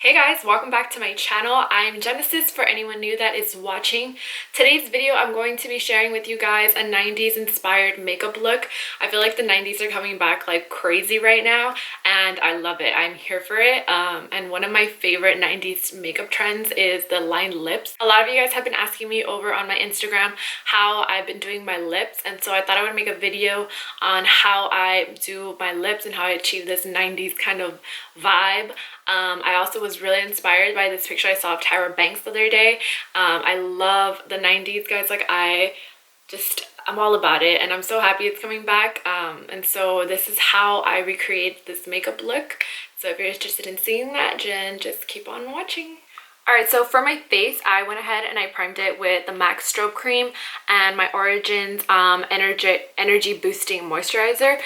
Hey guys, welcome back to my channel. I'm Genesis for anyone new that is watching. Today's video I'm going to be sharing with you guys a 90s inspired makeup look. I feel like the 90s are coming back like crazy right now and I love it. I'm here for it. And one of my favorite 90s makeup trends is the lined lips. A lot of you guys have been asking me over on my Instagram how I've been doing my lips, and so I thought I would make a video on how I do my lips and how I achieve this 90s kind of vibe. I also was really inspired by this picture I saw of Tyra Banks the other day. I love the 90s, guys. Like I'm all about it and I'm so happy it's coming back. And so this is how I recreate this makeup look. So if you're interested in seeing that, then just keep on watching. Alright, so for my face, I went ahead and I primed it with the MAC Strobe Cream and my Origins Energy Boosting Moisturizer.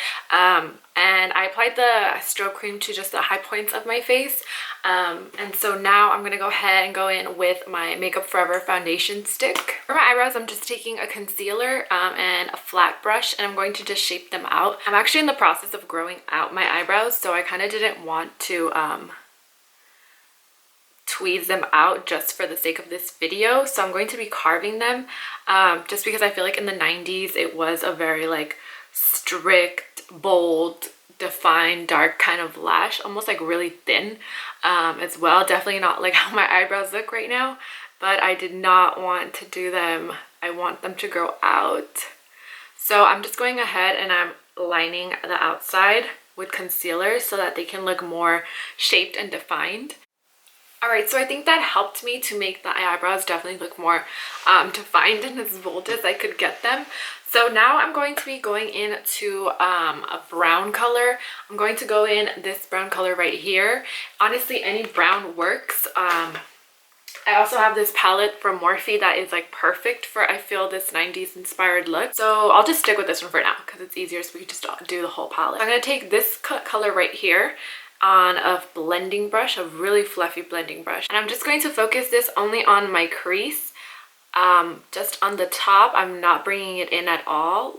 And I applied the strobe cream to just the high points of my face. And so now I'm going to go ahead and go in with my Makeup Forever foundation stick. For my eyebrows, I'm just taking a concealer and a flat brush, and I'm going to just shape them out. I'm actually in the process of growing out my eyebrows, so I kind of didn't want to tweeze them out just for the sake of this video. So I'm going to be carving them just because I feel like in the 90s it was a very like strict, bold, defined, dark kind of lash, almost like really thin as well. Definitely not like how my eyebrows look right now, but I did not want to do them. I want them to grow out. So I'm just going ahead and I'm lining the outside with concealer so that they can look more shaped and defined. Alright, so I think that helped me to make the eyebrows definitely look more defined and as bold as I could get them. So now I'm going to be going into a brown color. I'm going to go in this brown color right here. Honestly, any brown works. I also have this palette from Morphe that is like perfect for, I feel, this 90s inspired look. So I'll just stick with this one for now because it's easier, so we can just do the whole palette. So I'm going to take this color right here on a blending brush, a really fluffy blending brush, and I'm just going to focus this only on my crease, just on the top. I'm not bringing it in at all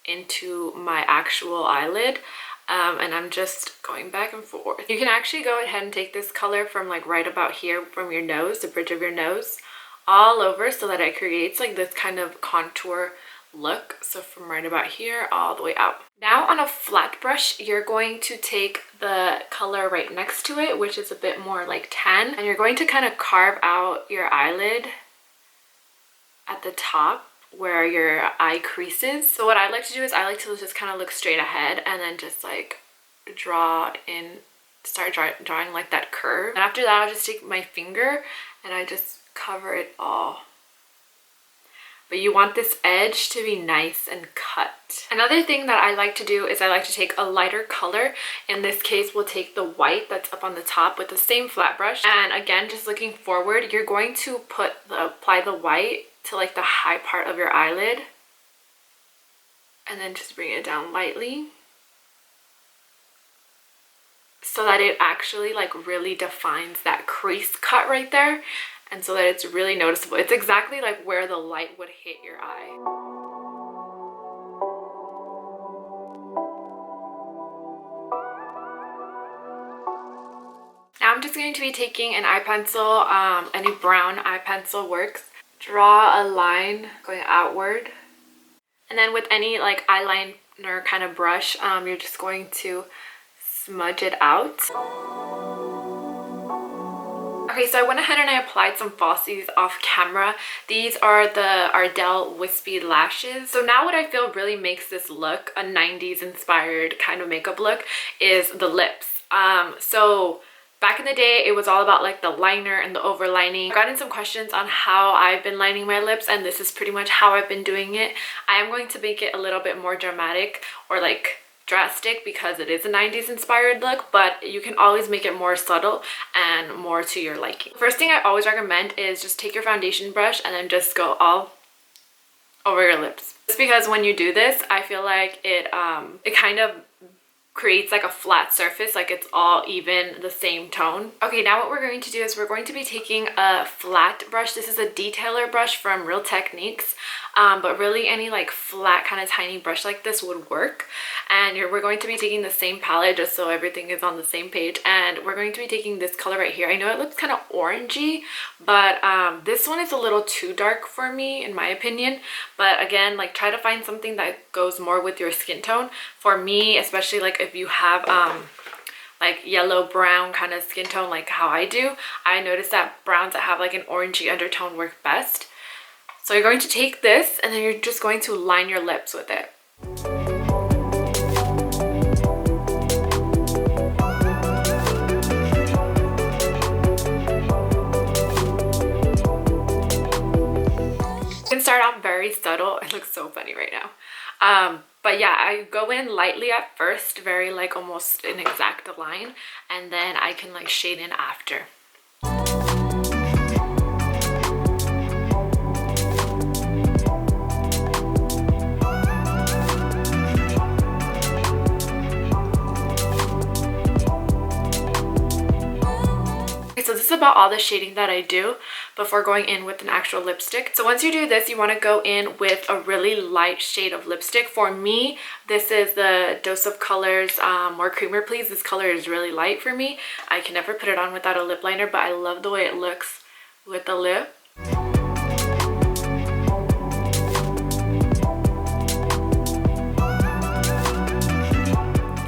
into my actual eyelid, and I'm just going back and forth. You can actually go ahead and take this color from like right about here from your nose, the bridge of your nose, all over, so that it creates like this kind of contour look. So from right about here all the way out. Now on a flat brush, you're going to take the color right next to it, which is a bit more like tan, and you're going to kind of carve out your eyelid at the top where your eye creases. So what I like to do is I like to just kind of look straight ahead and then just like draw in, start drawing like that curve. And after that, I'll just take my finger and I just cover it all. But you want this edge to be nice and cut. Another thing that I like to do is I like to take a lighter color. In this case, we'll take the white that's up on the top with the same flat brush. And again, just looking forward, you're going to apply the white to like the high part of your eyelid. And then just bring it down lightly, so that it actually like really defines that crease cut right there. And so that it's really noticeable. It's exactly like where the light would hit your eye. Now I'm just going to be taking an eye pencil, any brown eye pencil works. Draw a line going outward. And then with any like eyeliner kind of brush, you're just going to smudge it out. Okay, so I went ahead and I applied some falsies off camera. These are the Ardell Wispy Lashes. So now what I feel really makes this look a 90s inspired kind of makeup look is the lips. So back in the day, it was all about like the liner and the overlining. I've gotten some questions on how I've been lining my lips, and this is pretty much how I've been doing it. I am going to make it a little bit more dramatic or like drastic because it is a 90s inspired look, but you can always make it more subtle and more to your liking. First thing I always recommend is just take your foundation brush and then just go all over your lips. Just because when you do this, I feel like it kind of creates like a flat surface, like it's all even the same tone. Okay, now what we're going to do is we're going to be taking a flat brush. This is a detailer brush from Real Techniques, but really any like flat kind of tiny brush like this would work. And we're going to be taking the same palette just so everything is on the same page, and we're going to be taking this color right here. I know it looks kind of orangey, but this one is a little too dark for me in my opinion. But again, like try to find something that goes more with your skin tone. For me, especially like if you have like yellow brown kind of skin tone like how I do, I notice that browns that have like an orangey undertone work best. So you're going to take this and then you're just going to line your lips with it. You can start off very subtle. It looks so funny right now. But yeah, I go in lightly at first, very like almost an exact line, and then I can like shade in after. So this is about all the shading that I do before going in with an actual lipstick. So once you do this, you want to go in with a really light shade of lipstick. For me, this is the Dose of Colors More Creamer Please. This color is really light for me. I can never put it on without a lip liner, but I love the way it looks with the lip.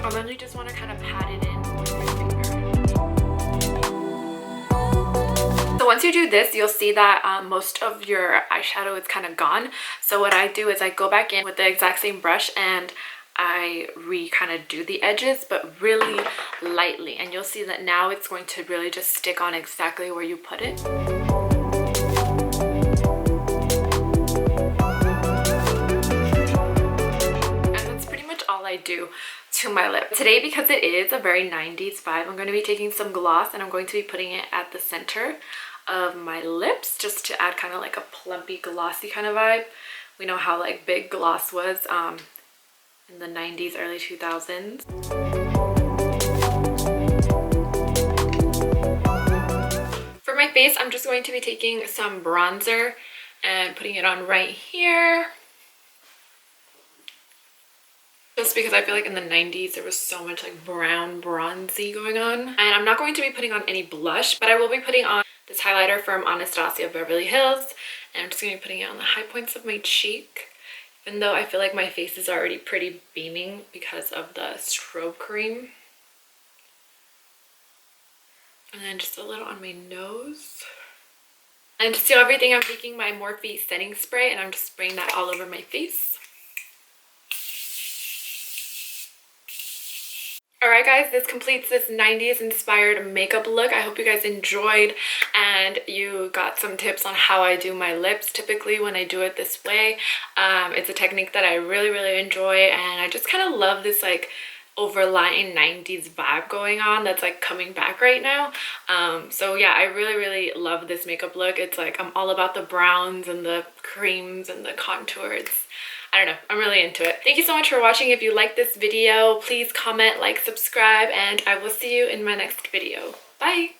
And then you just want to kind of pat it in with your finger. So once you do this, you'll see that most of your eyeshadow is kind of gone. So what I do is I go back in with the exact same brush and I kind of do the edges, but really lightly. And you'll see that now it's going to really just stick on exactly where you put it. And that's pretty much all I do to my lip. Today, because it is a very 90s vibe, I'm going to be taking some gloss and I'm going to be putting it at the center of my lips just to add kind of like a plumpy glossy kind of vibe. We know how like big gloss was in the 90s, early 2000s. For my face, I'm just going to be taking some bronzer and putting it on right here. Just because I feel like in the 90s there was so much like brown bronzy going on. And I'm not going to be putting on any blush, but I will be putting on this highlighter from Anastasia Beverly Hills, and I'm just going to be putting it on the high points of my cheek, even though I feel like my face is already pretty beaming because of the strobe cream. And then just a little on my nose. And to seal everything, I'm taking my Morphe setting spray and I'm just spraying that all over my face. Alright guys, this completes this 90s inspired makeup look. I hope you guys enjoyed and you got some tips on how I do my lips typically when I do it this way. It's a technique that I really enjoy, and I just kind of love this like overlying 90s vibe going on that's like coming back right now. So yeah, I really love this makeup look. It's like I'm all about the browns and the creams and the contours. I don't know, I'm really into it. Thank you so much for watching. If you like this video, please comment, like, subscribe, and I will see you in my next video. Bye!